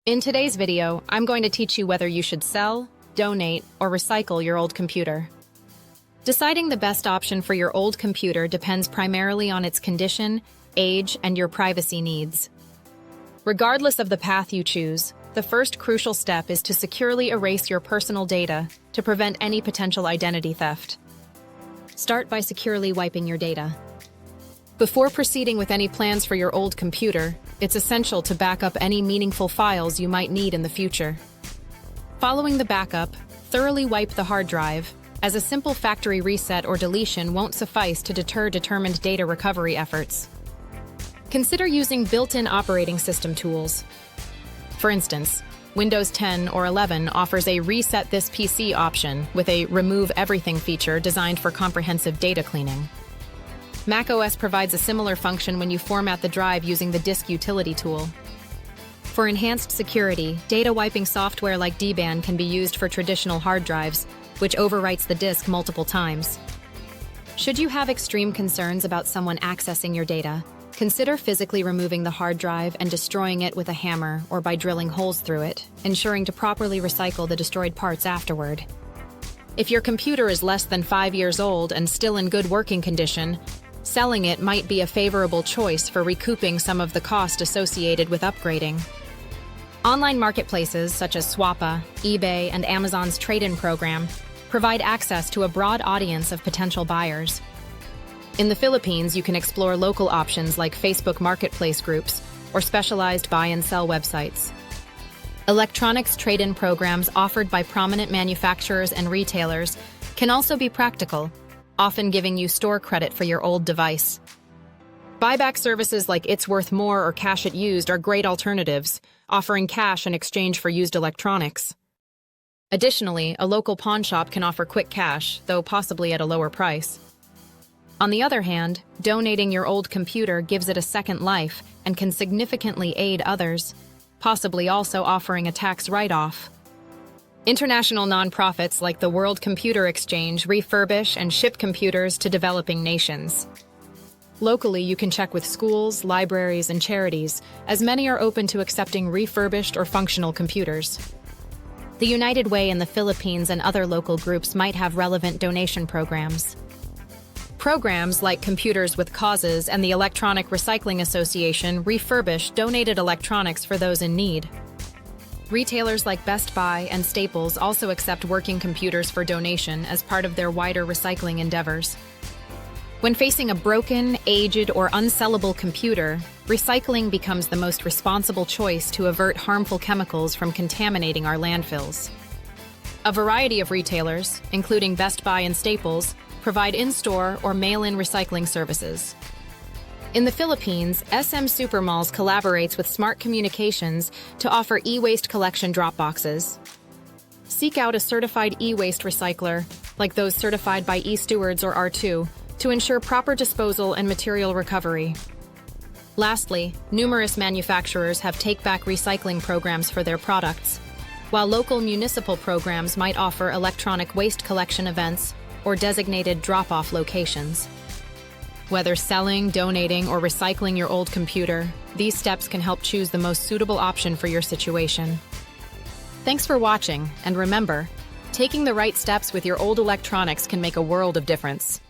In today's video, I'm going to teach you whether you should sell, donate, or recycle your old computer. Deciding the best option for your old computer depends primarily on its condition, age, and your privacy needs. Regardless of the path you choose, the first crucial step is to securely erase your personal data to prevent any potential identity theft. Start by securely wiping your data. Before proceeding with any plans for your old computer, it's essential to back up any meaningful files you might need in the future. Following the backup, thoroughly wipe the hard drive, as a simple factory reset or deletion won't suffice to deter determined data recovery efforts. Consider using built-in operating system tools. For instance, Windows 10 or 11 offers a Reset This PC option with a Remove Everything feature designed for comprehensive data cleaning. macOS provides a similar function when you format the drive using the disk utility tool. For enhanced security, data wiping software like DBAN can be used for traditional hard drives, which overwrites the disk multiple times. Should you have extreme concerns about someone accessing your data, consider physically removing the hard drive and destroying it with a hammer or by drilling holes through it, ensuring to properly recycle the destroyed parts afterward. If your computer is less than 5 years old and still in good working condition, selling it might be a favorable choice for recouping some of the cost associated with upgrading. Online marketplaces such as Swappa, eBay, and Amazon's trade-in program provide access to a broad audience of potential buyers. In the Philippines, you can explore local options like Facebook marketplace groups or specialized buy and sell websites. Electronics trade-in programs offered by prominent manufacturers and retailers can also be practical, often giving you store credit for your old device. Buyback services like It's Worth More or Cash It Used are great alternatives, offering cash in exchange for used electronics. Additionally, a local pawn shop can offer quick cash, though possibly at a lower price. On the other hand, donating your old computer gives it a second life and can significantly aid others, possibly also offering a tax write-off. International nonprofits like the World Computer Exchange refurbish and ship computers to developing nations. Locally, you can check with schools, libraries, and charities, as many are open to accepting refurbished or functional computers. The United Way in the Philippines and other local groups might have relevant donation programs. Programs like Computers with Causes and the Electronic Recycling Association refurbish donated electronics for those in need. Retailers like Best Buy and Staples also accept working computers for donation as part of their wider recycling endeavors. When facing a broken, aged, or unsellable computer, recycling becomes the most responsible choice to avert harmful chemicals from contaminating our landfills. A variety of retailers, including Best Buy and Staples, provide in-store or mail-in recycling services. In the Philippines, SM Supermalls collaborates with Smart Communications to offer e-waste collection drop boxes. Seek out a certified e-waste recycler, like those certified by eStewards or R2, to ensure proper disposal and material recovery. Lastly, numerous manufacturers have take-back recycling programs for their products, while local municipal programs might offer electronic waste collection events or designated drop-off locations. Whether selling, donating, or recycling your old computer, these steps can help choose the most suitable option for your situation. Thanks for watching, and remember, taking the right steps with your old electronics can make a world of difference.